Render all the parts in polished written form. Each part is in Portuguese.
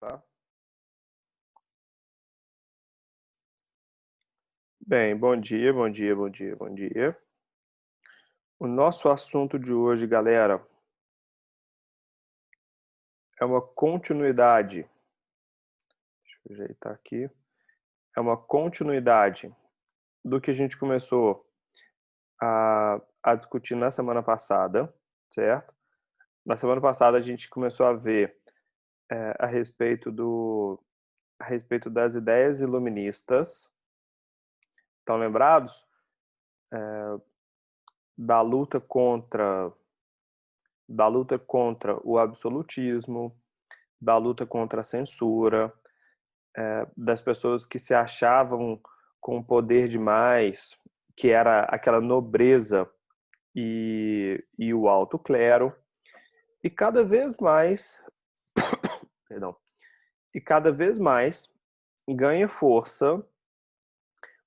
Tá? Bem, bom dia, bom dia, bom dia, bom dia. O nosso assunto de hoje, galera, é uma continuidade. Deixa eu ajeitar aqui. É uma continuidade do que a gente começou a discutir na semana passada, certo? Na semana passada a gente começou a ver a respeito a respeito das ideias iluministas. Estão lembrados da luta contra o absolutismo, da luta contra a censura, das pessoas que se achavam com poder demais, que era aquela nobreza e o alto clero, e cada vez mais, perdão, e cada vez mais ganha força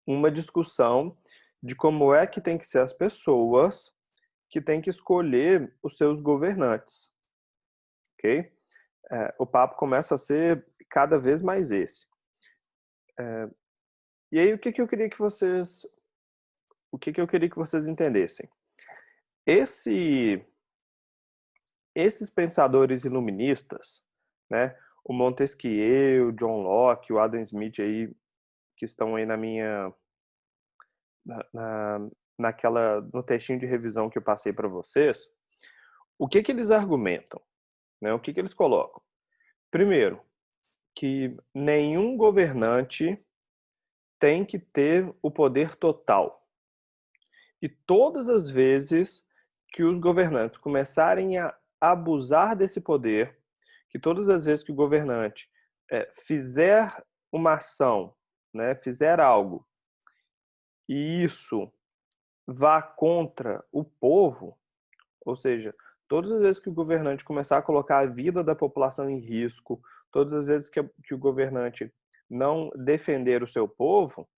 uma discussão de como é que tem que ser as pessoas que têm que escolher os seus governantes, ok? O papo começa a ser cada vez mais esse. E aí, o que eu queria que vocês entendessem? Esse, esses pensadores iluministas, né? O Montesquieu, o John Locke, o Adam Smith aí, que estão aí na, na, no textinho de revisão que eu passei para vocês, o que eles argumentam? Né? O que eles colocam? Primeiro, que nenhum governante tem que ter o poder total. E todas as vezes que os governantes começarem a abusar desse poder, que todas as vezes que o governante fizer uma ação, né, fizer algo, e isso vá contra o povo, ou seja, todas as vezes que o governante começar a colocar a vida da população em risco, todas as vezes que o governante não defender o seu povo,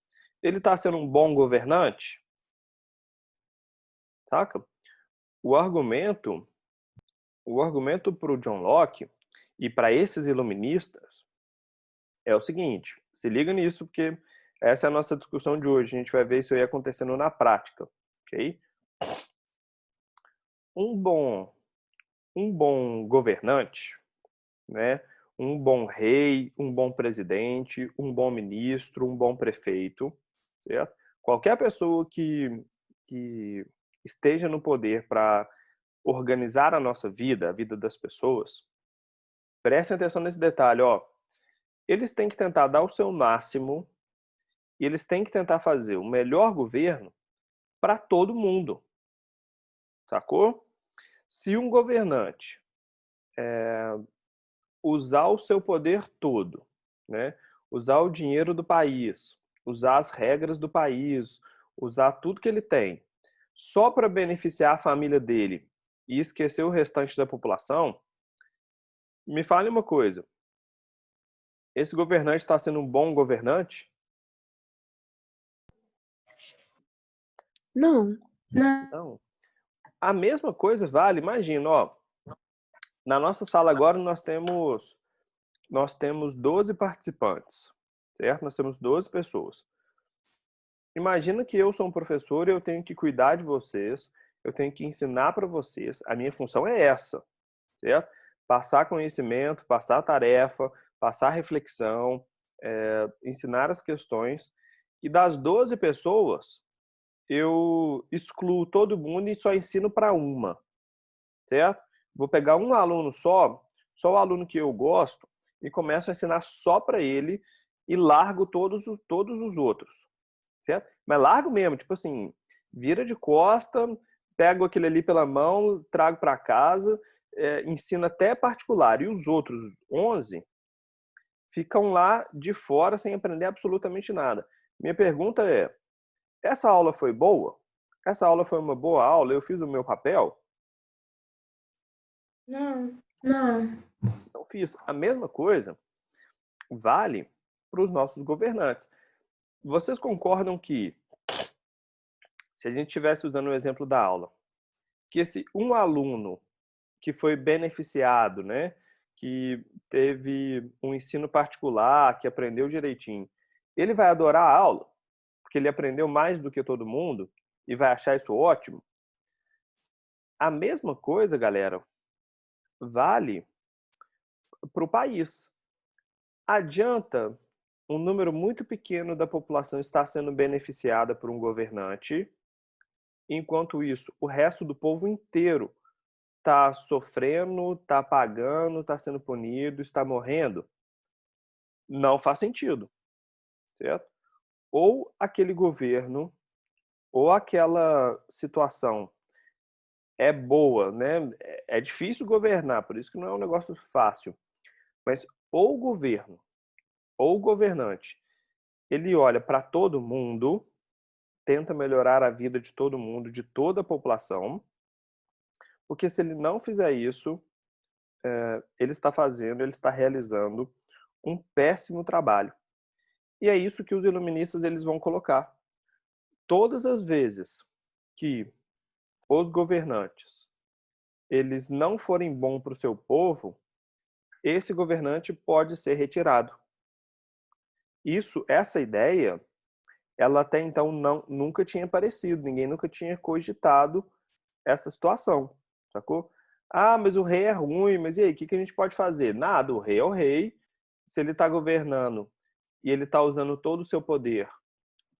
ele está sendo um bom governante, saca? O argumento, o argumento para o John Locke e para esses iluministas é o seguinte: se liga nisso porque essa é a nossa discussão de hoje. A gente vai ver isso aí acontecendo na prática, ok? Um bom, um bom governante, né? Um bom rei, um bom presidente, um bom ministro, um bom prefeito, certo? Qualquer pessoa que esteja no poder para organizar a nossa vida, a vida das pessoas, prestem atenção nesse detalhe, ó. Eles têm que tentar dar o seu máximo e eles têm que tentar fazer o melhor governo para todo mundo, sacou? Se um governante usar o seu poder todo, né? Usar o dinheiro do país, usar as regras do país, usar tudo que ele tem, só para beneficiar a família dele e esquecer o restante da população, me fale uma coisa: esse governante está sendo um bom governante? Não, não. Não. A mesma coisa vale, imagina, ó, na nossa sala agora nós temos 12 participantes, certo? Nós temos 12 pessoas. Imagina que eu sou um professor e eu tenho que cuidar de vocês, eu tenho que ensinar para vocês. A minha função é essa, certo? Passar conhecimento, passar tarefa, passar reflexão, ensinar as questões. E das 12 pessoas, eu excluo todo mundo e só ensino para uma, certo? Vou pegar um aluno só o aluno que eu gosto, e começo a ensinar só para ele e largo todos os outros, certo? Mas largo mesmo, tipo assim, vira de costa, pego aquele ali pela mão, trago para casa, ensino até particular. E os outros 11 ficam lá de fora sem aprender absolutamente nada. Minha pergunta é: essa aula foi boa? Essa aula foi uma boa aula? Eu fiz o meu papel? Não, não. Não fiz. A mesma coisa vale para os nossos governantes. Vocês concordam que, se a gente estivesse usando o exemplo da aula, que esse um aluno que foi beneficiado, né, que teve um ensino particular, que aprendeu direitinho, ele vai adorar a aula, porque ele aprendeu mais do que todo mundo e vai achar isso ótimo? A mesma coisa, galera, vale para o país. Adianta um número muito pequeno da população estar sendo beneficiada por um governante, enquanto isso, o resto do povo inteiro está sofrendo, está pagando, está sendo punido, está morrendo? Não faz sentido, certo? Ou aquele governo, ou aquela situação é boa, né? É difícil governar, por isso que não é um negócio fácil. Mas ou o governo, ou o governante, ele olha para todo mundo, tenta melhorar a vida de todo mundo, de toda a população, porque se ele não fizer isso, ele está realizando um péssimo trabalho. E é isso que os iluministas eles vão colocar. Todas as vezes que os governantes eles não forem bons para o seu povo, esse governante pode ser retirado. Essa ideia, ela até então nunca tinha aparecido, ninguém nunca tinha cogitado essa situação, sacou? Ah, mas o rei é ruim, mas e aí, o que a gente pode fazer? Nada, o rei é o rei, se ele está governando e ele está usando todo o seu poder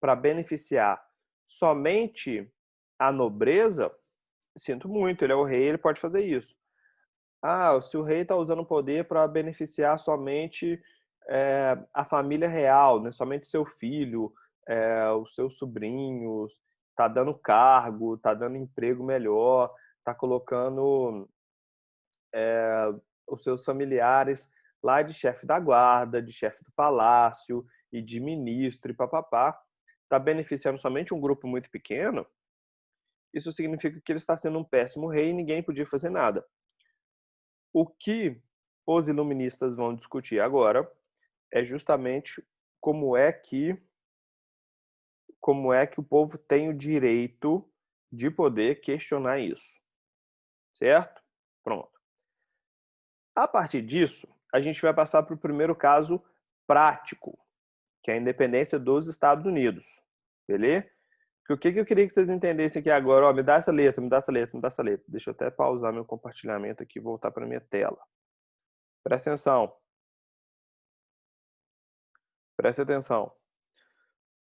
para beneficiar somente a nobreza, sinto muito, ele é o rei, ele pode fazer isso. Ah, se o rei está usando o poder para beneficiar somente a família real, né? Somente seu filho, os seus sobrinhos, está dando cargo, está dando emprego melhor, está colocando os seus familiares lá de chefe da guarda, de chefe do palácio e de ministro e papapá, está beneficiando somente um grupo muito pequeno, isso significa que ele está sendo um péssimo rei e ninguém podia fazer nada. O que os iluministas vão discutir agora é justamente como é que o povo tem o direito de poder questionar isso. Certo? Pronto. A partir disso, a gente vai passar para o primeiro caso prático, que é a independência dos Estados Unidos. Beleza? O que eu queria que vocês entendessem aqui agora? Ó, me dá essa letra, me dá essa letra, me dá essa letra. Deixa eu até pausar meu compartilhamento aqui e voltar para a minha tela. Presta atenção. Presta atenção.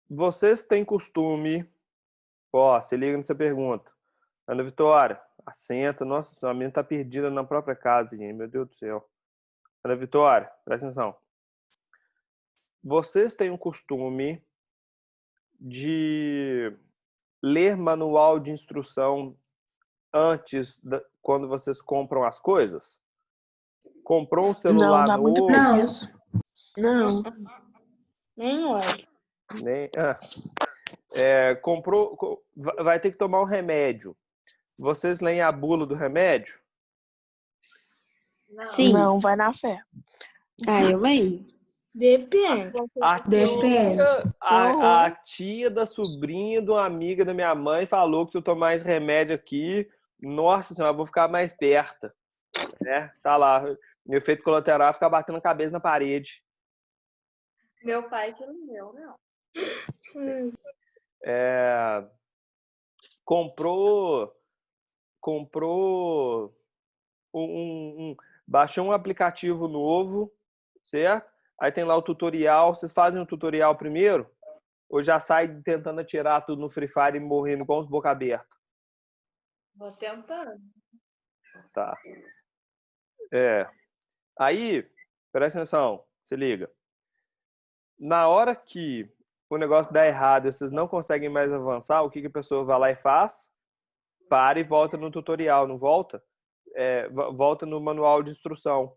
Vocês têm costume... Ó, se liga nessa pergunta. Ana Vitória, assenta. Nossa, a menina tá perdida na própria casa, gente. Meu Deus do céu. Ana Vitória, presta atenção. Vocês têm o costume de ler manual de instrução quando vocês compram as coisas? Comprou um Não, celular dá muita novo? preguiça. Não. Nem olho. Nem, vai ter que tomar um remédio. Vocês leem a bula do remédio? Sim. Não, vai na fé. Ah, eu leio. Depende. Depende. A tia da sobrinha de uma amiga da minha mãe falou que se eu tomar esse remédio aqui, nossa senhora, eu vou ficar mais perto. Né? Tá lá. Meu efeito colateral é ficar batendo a cabeça na parede. Meu pai que não deu, não. Comprou baixou um aplicativo novo, certo? Aí tem lá o tutorial. Vocês fazem o tutorial primeiro? Ou já sai tentando atirar tudo no Free Fire e morrendo com os boca aberta? Vou tentando. Tá. Aí, presta atenção, se liga. Na hora que o negócio dá errado e vocês não conseguem mais avançar, o que a pessoa vai lá e faz? Para e volta no tutorial, não volta? Volta no manual de instrução.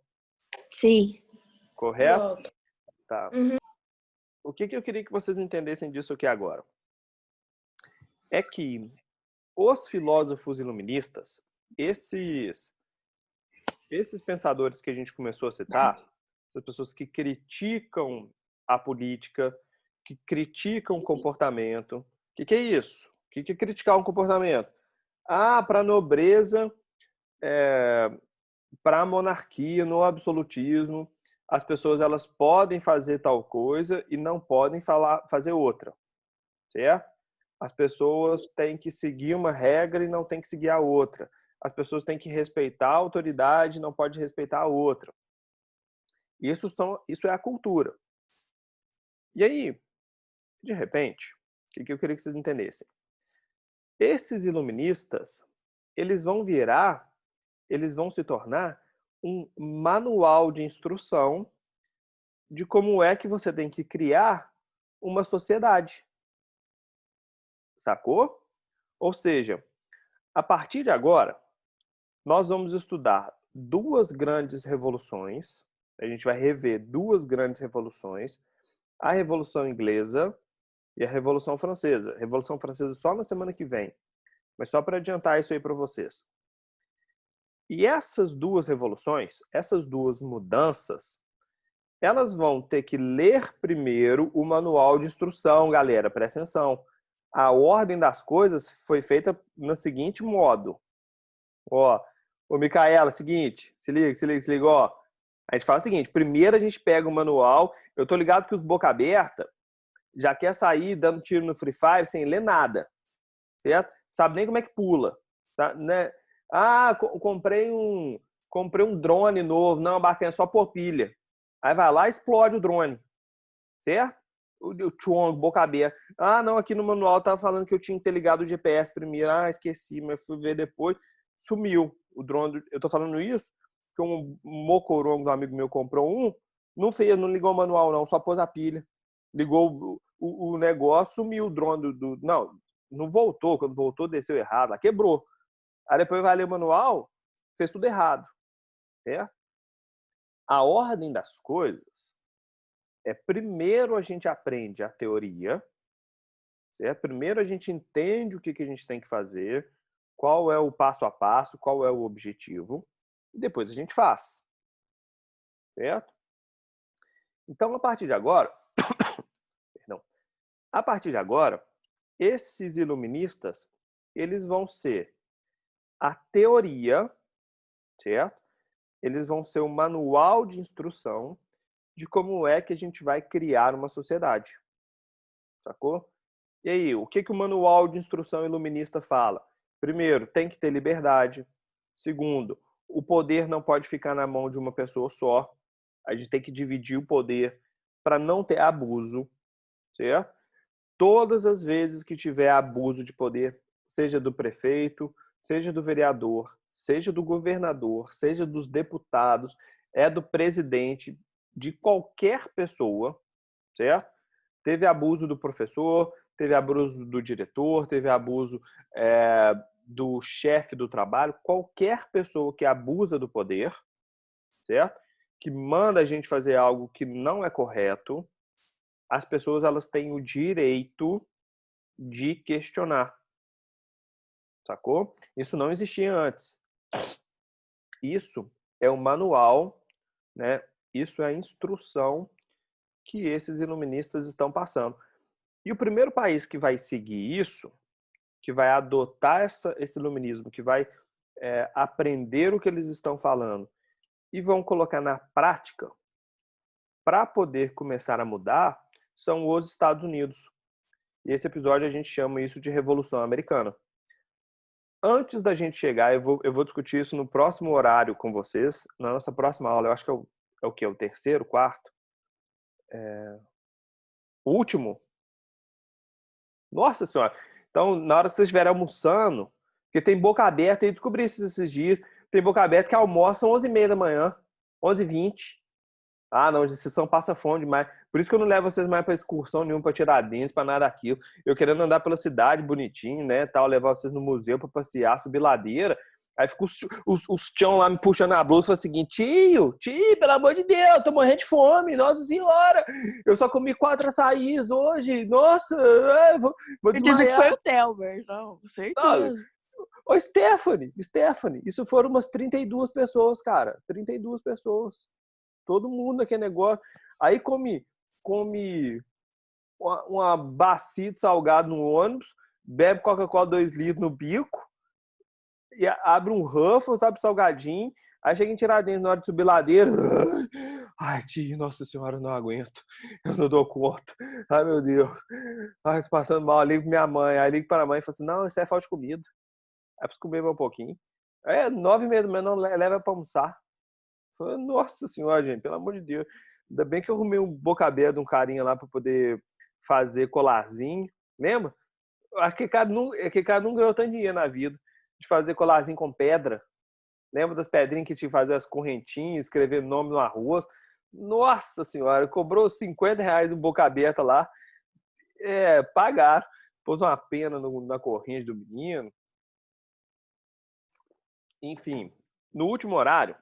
Sim. Correto? Volto. Tá. Uhum. O que eu queria que vocês entendessem disso aqui agora? É que os filósofos iluministas, esses pensadores que a gente começou a citar, essas pessoas que criticam a política, que criticam o comportamento. O que é isso? O que é criticar um comportamento? Ah, para a nobreza para a monarquia, no absolutismo, as pessoas elas podem fazer tal coisa e não podem fazer outra, certo? As pessoas têm que seguir uma regra e não têm que seguir a outra. As pessoas têm que respeitar a autoridade e não pode respeitar a outra. Isso é a cultura. E aí, de repente, o que eu queria que vocês entendessem? Esses iluministas, eles vão se tornar um manual de instrução de como é que você tem que criar uma sociedade. Sacou? Ou seja, a partir de agora, nós vamos estudar duas grandes revoluções. A gente vai rever duas grandes revoluções. A Revolução Inglesa e a Revolução Francesa. A Revolução Francesa só na semana que vem. Mas só para adiantar isso aí para vocês. E essas duas revoluções, essas duas mudanças, elas vão ter que ler primeiro o manual de instrução, galera, presta atenção. A ordem das coisas foi feita no seguinte modo. Ó, ô Micaela, seguinte, se liga, ó. A gente fala o seguinte, primeiro a gente pega o manual, eu tô ligado que os boca aberta já quer sair dando tiro no Free Fire sem ler nada, certo? Sabe nem como é que pula, tá? Né? Ah, comprei um drone novo, não, bacana, só por pilha. Aí vai lá e explode o drone, certo? O Chong, boca aberta. Ah, não, aqui no manual tava falando que eu tinha que ter ligado o GPS primeiro. Ah, esqueci, mas fui ver depois. Sumiu o drone. Eu tô falando isso porque um mocorongo do amigo meu comprou um, não ligou o manual não, só pôs a pilha. Ligou o negócio, sumiu o drone não voltou. Quando voltou, desceu errado, lá quebrou. Aí depois vai ler o manual, fez tudo errado, certo? A ordem das coisas é primeiro a gente aprende a teoria, certo? Primeiro a gente entende o que a gente tem que fazer, qual é o passo a passo, qual é o objetivo, e depois a gente faz, certo? Então, a partir de agora, esses iluministas, eles vão ser a teoria, certo? Eles vão ser o manual de instrução de como é que a gente vai criar uma sociedade. Sacou? E aí, o que o manual de instrução iluminista fala? Primeiro, tem que ter liberdade. Segundo, o poder não pode ficar na mão de uma pessoa só. A gente tem que dividir o poder para não ter abuso, certo? Todas as vezes que tiver abuso de poder, seja do prefeito, seja do vereador, seja do governador, seja dos deputados, é do presidente, de qualquer pessoa, certo? Teve abuso do professor, teve abuso do diretor, teve abuso do chefe do trabalho, qualquer pessoa que abusa do poder, certo? Que manda a gente fazer algo que não é correto, as pessoas elas têm o direito de questionar. Sacou? Isso não existia antes. Isso é o manual, né? Isso é a instrução que esses iluministas estão passando. E o primeiro país que vai seguir isso, que vai adotar esse iluminismo, que vai aprender o que eles estão falando e vão colocar na prática para poder começar a mudar, são os Estados Unidos. E esse episódio a gente chama isso de Revolução Americana. Antes da gente chegar, eu vou discutir isso no próximo horário com vocês, na nossa próxima aula. Eu acho que é o quê? O terceiro, quarto? O último? Nossa Senhora! Então, na hora que vocês estiverem almoçando, porque tem boca aberta, eu descobri isso esses dias, tem boca aberta que almoçam 11h30 da manhã, 11h20. Ah, não, vocês são passa fome demais. Por isso que eu não levo vocês mais para excursão nenhuma, para Tiradentes, para nada daquilo. Eu querendo andar pela cidade bonitinho, né, tal, levar vocês no museu para passear, subir ladeira. Aí fica os tião lá me puxando a blusa e fala o seguinte: tio, pelo amor de Deus, tô morrendo de fome, nossa senhora, eu só comi 4 açaís hoje, nossa, vou desmaiar. Dizem que foi o Telber, não, certeza. Ô, Stephanie, isso foram umas 32 pessoas, cara, 32 pessoas. Todo mundo naquele negócio. Aí come uma bacia de salgado no ônibus, bebe Coca-Cola 2 litros no bico, e abre um Ruffles, sabe, salgadinho, Aí chega em Tiradentes, na hora de subir ladeira. Ai, tio, nossa senhora, eu não aguento. Eu não dou conta. Ai, meu Deus. Ai, tô passando mal. Ligo pra minha mãe. Aí ligo para a mãe e falo assim, não, isso é falta de comida. Aí preciso comer um pouquinho. 9h30 da manhã, não leva pra almoçar. Falei, nossa senhora, gente, pelo amor de Deus. Ainda bem que eu arrumei um boca aberta de um carinha lá pra poder fazer colarzinho. Lembra? Aquele cara não ganhou tanto dinheiro na vida de fazer colarzinho com pedra. Lembra das pedrinhas que tinha que fazer as correntinhas, escrever nome no arroz? Nossa senhora, cobrou R$ 50 do boca aberta lá. Pagaram. Pôs uma pena na corrente do menino. Enfim, no último horário,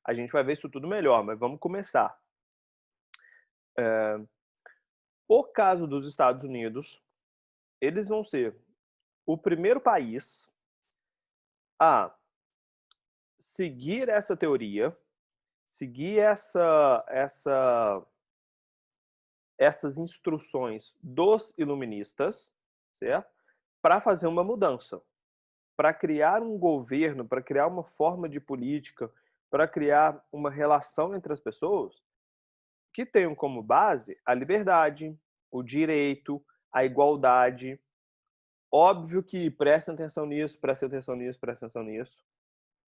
a gente vai ver isso tudo melhor, mas vamos começar. O caso dos Estados Unidos, eles vão ser o primeiro país a seguir essa teoria, seguir essas instruções dos iluministas, certo? Para fazer uma mudança, para criar um governo, para criar uma forma de política, para criar uma relação entre as pessoas que tenham como base a liberdade, o direito, a igualdade. Óbvio que prestem atenção nisso, prestem atenção nisso, prestem atenção nisso.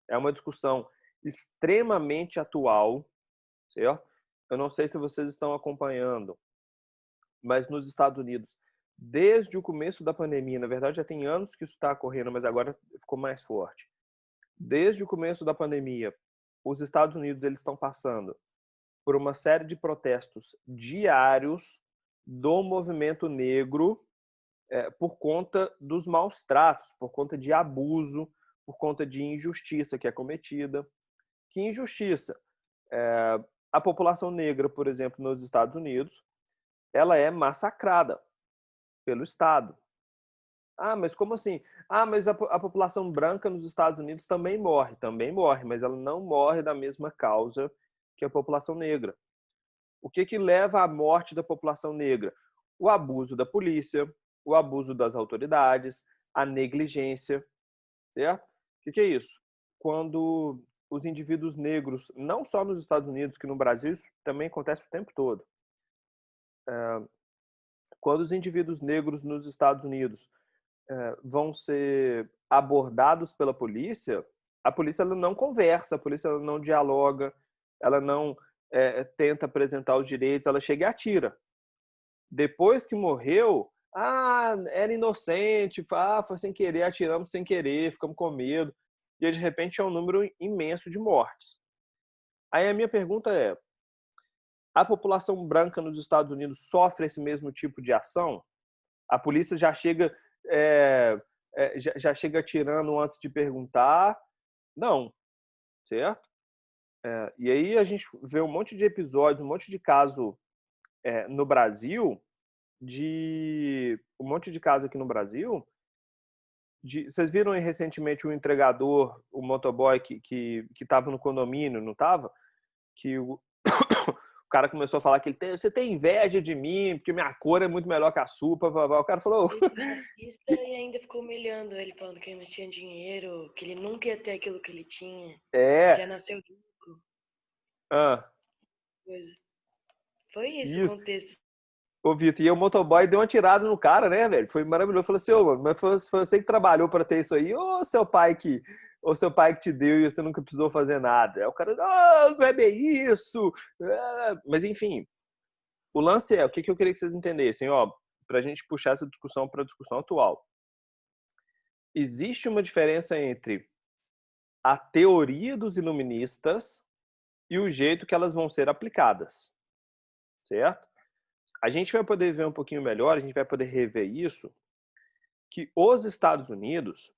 É uma discussão extremamente atual, certo? Eu não sei se vocês estão acompanhando, mas nos Estados Unidos, desde o começo da pandemia, na verdade já tem anos que isso está ocorrendo, mas agora ficou mais forte. Desde o começo da pandemia, os Estados Unidos eles estão passando por uma série de protestos diários do movimento negro por conta dos maus tratos, por conta de abuso, por conta de injustiça que é cometida. Que injustiça? A população negra, por exemplo, nos Estados Unidos, ela é massacrada pelo Estado. Ah, mas como assim? Ah, mas a população branca nos Estados Unidos também morre, mas ela não morre da mesma causa que a população negra. O que leva à morte da população negra? O abuso da polícia, o abuso das autoridades, a negligência, certo? O que é isso? Quando os indivíduos negros, não só nos Estados Unidos, que no Brasil isso também acontece o tempo todo. Quando os indivíduos negros nos Estados Unidos vão ser abordados pela polícia, a polícia ela não conversa, a polícia ela não dialoga, ela não tenta apresentar os direitos, ela chega e atira. Depois que morreu, era inocente, foi sem querer, atiramos sem querer, ficamos com medo. E aí, de repente é um número imenso de mortes. Aí a minha pergunta é, a população branca nos Estados Unidos sofre esse mesmo tipo de ação? A polícia já chega já chega atirando antes de perguntar? Não, certo? E aí a gente vê um monte de episódios, um monte de caso no Brasil, um monte de caso aqui no Brasil. Vocês viram aí recentemente o entregador, o motoboy que estava no condomínio, não estava? Que o cara começou a falar que você tem inveja de mim, porque minha cor é muito melhor que a sua. O cara falou... racista e ainda ficou humilhando ele, falando que ele não tinha dinheiro, que ele nunca ia ter aquilo que ele tinha. Já nasceu rico. Foi esse o contexto. Ô, Vitor, e o motoboy deu uma tirada no cara, né, velho? Foi maravilhoso. Falou assim, mano, mas foi você que trabalhou para ter isso aí, ou seu pai que te deu e você nunca precisou fazer nada? Aí o cara, não é bem isso. Mas, enfim, o lance o que eu queria que vocês entendessem, pra gente puxar essa discussão para a discussão atual. Existe uma diferença entre a teoria dos iluministas e o jeito que elas vão ser aplicadas, certo? A gente vai poder ver um pouquinho melhor, a gente vai poder rever isso, que os Estados Unidos,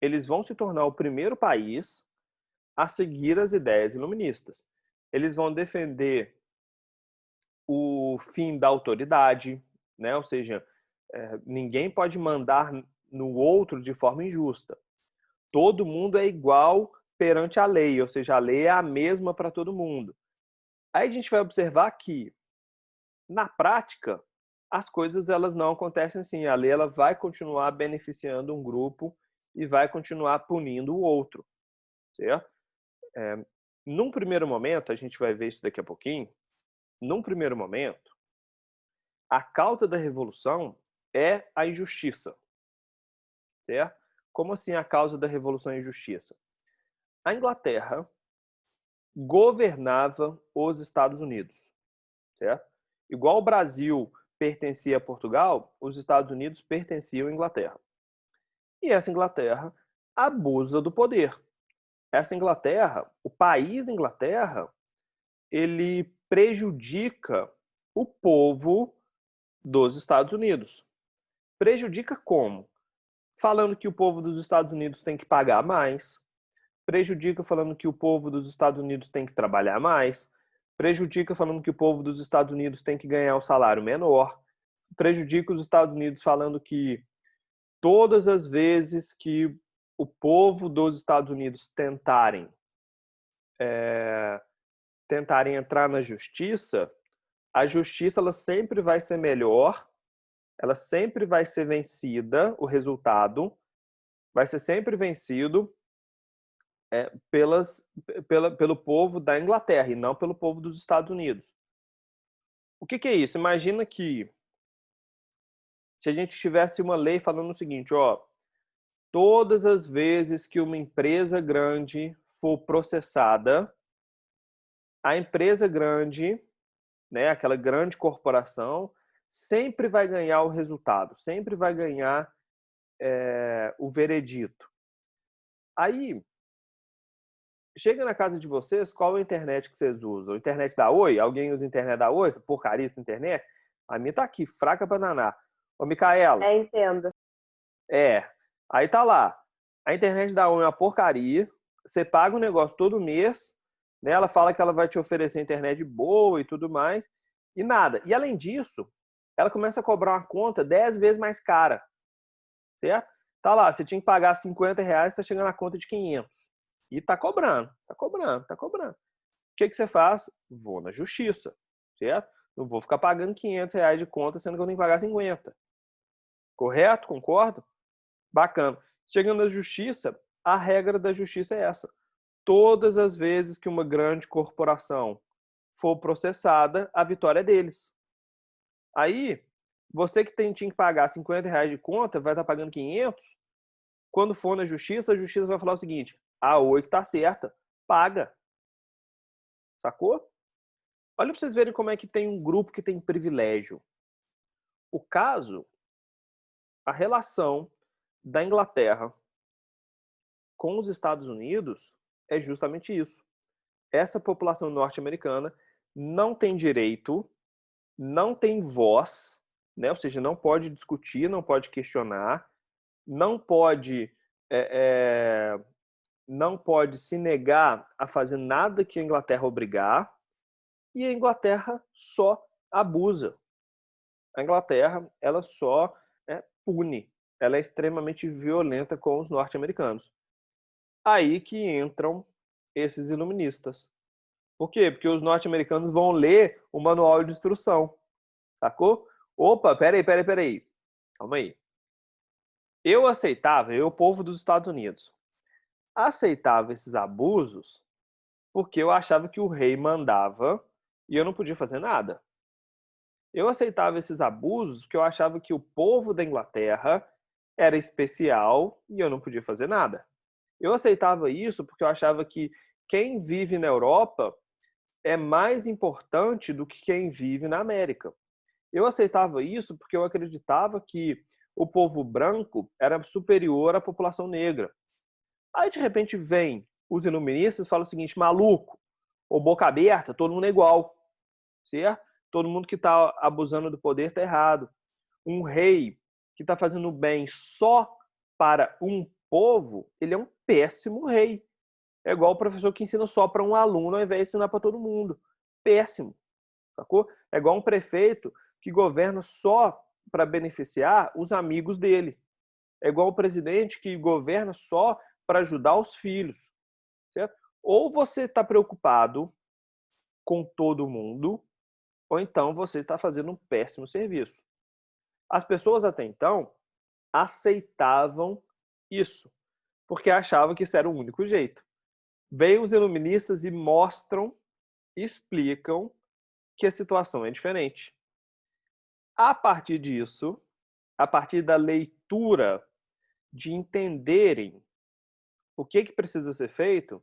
eles vão se tornar o primeiro país a seguir as ideias iluministas. Eles vão defender o fim da autoridade, né? Ou seja, ninguém pode mandar no outro de forma injusta. Todo mundo é igual perante a lei, ou seja, a lei é a mesma para todo mundo. Aí a gente vai observar que na prática, as coisas elas não acontecem assim. A lei ela vai continuar beneficiando um grupo e vai continuar punindo o outro, certo? Num primeiro momento, a gente vai ver isso daqui a pouquinho, num primeiro momento, a causa da revolução é a injustiça, certo? Como assim a causa da revolução é a injustiça? A Inglaterra governava os Estados Unidos, certo? Igual o Brasil pertencia a Portugal, os Estados Unidos pertenciam à Inglaterra. E essa Inglaterra abusa do poder. Essa Inglaterra, o país Inglaterra, ele prejudica o povo dos Estados Unidos. Prejudica como? Falando que o povo dos Estados Unidos tem que pagar mais, prejudica falando que o povo dos Estados Unidos tem que trabalhar mais, prejudica falando que o povo dos Estados Unidos tem que ganhar um salário menor, prejudica os Estados Unidos falando que todas as vezes que o povo dos Estados Unidos tentarem entrar na justiça, a justiça ela sempre vai ser melhor, ela sempre vai ser vencida, o resultado vai ser sempre vencido pelo povo da Inglaterra e não pelo povo dos Estados Unidos. O que é isso? Imagina que se a gente tivesse uma lei falando o seguinte, ó, todas as vezes que uma empresa grande for processada, a empresa grande, né, aquela grande corporação, sempre vai ganhar o resultado, sempre vai ganhar o veredito. Aí, chega na casa de vocês, qual é a internet que vocês usam? A internet da Oi? Alguém usa a internet da Oi? Essa porcaria da internet? A minha tá aqui, fraca pra danar. Ô, Micaela. Entendo. Aí tá lá. A internet da Oi é uma porcaria. Você paga um negócio todo mês, né? Ela fala que ela vai te oferecer internet boa e tudo mais, e nada. E além disso, ela começa a cobrar uma conta 10 vezes mais cara, certo? Tá lá, você tinha que pagar R$50, tá chegando a conta de 500. E tá cobrando, tá cobrando, tá cobrando. O que você faz? Vou na justiça, certo? Não vou ficar pagando R$500 de conta, sendo que eu tenho que pagar 50. Correto? Concordo? Bacana. Chegando na justiça, a regra da justiça é essa. Todas as vezes que uma grande corporação for processada, a vitória é deles. Aí, você que tinha que pagar R$50 de conta, vai estar pagando 500. Quando for na justiça, a justiça vai falar o seguinte, a Oi que tá certa, paga. Sacou? Olha para vocês verem como é que tem um grupo que tem privilégio. O caso, a relação da Inglaterra com os Estados Unidos é justamente isso. Essa população norte-americana não tem direito, não tem voz, né? Ou seja, não pode discutir, não pode questionar, não pode não pode se negar a fazer nada que a Inglaterra obrigar, e a Inglaterra só abusa. A Inglaterra, ela só pune. Ela é extremamente violenta com os norte-americanos. Aí que entram esses iluministas. Por quê? Porque os norte-americanos vão ler o manual de instrução. Sacou? Opa, peraí. Calma aí. Eu, povo dos Estados Unidos, aceitava esses abusos porque eu achava que o rei mandava e eu não podia fazer nada. Eu aceitava esses abusos porque eu achava que o povo da Inglaterra era especial e eu não podia fazer nada. Eu aceitava isso porque eu achava que quem vive na Europa é mais importante do que quem vive na América. Eu aceitava isso porque eu acreditava que o povo branco era superior à população negra. Aí, de repente, vem os iluministas e falam o seguinte, maluco, ou boca aberta, todo mundo é igual, certo? Todo mundo que está abusando do poder está errado. Um rei que está fazendo bem só para um povo, ele é um péssimo rei. É igual o professor que ensina só para um aluno ao invés de ensinar para todo mundo. Péssimo. Sacou? É igual um prefeito que governa só para beneficiar os amigos dele. É igual o presidente que governa só para ajudar os filhos. Certo? Ou você está preocupado com todo mundo, ou então você está fazendo um péssimo serviço. As pessoas até então aceitavam isso, porque achavam que isso era o único jeito. Veio os iluministas e mostram, explicam que a situação é diferente. A partir disso, a partir da leitura, de entenderem o que precisa ser feito,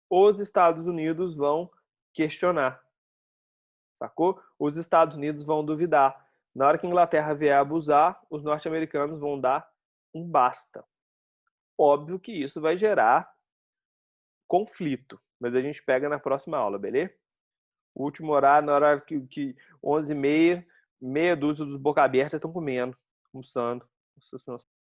os Estados Unidos vão questionar. Sacou? Os Estados Unidos vão duvidar. Na hora que a Inglaterra vier abusar, os norte-americanos vão dar um basta. Óbvio que isso vai gerar conflito, mas a gente pega na próxima aula, beleza? O último horário, na hora que 11h30, meia dúzia dos boca aberta estão comendo, almoçando.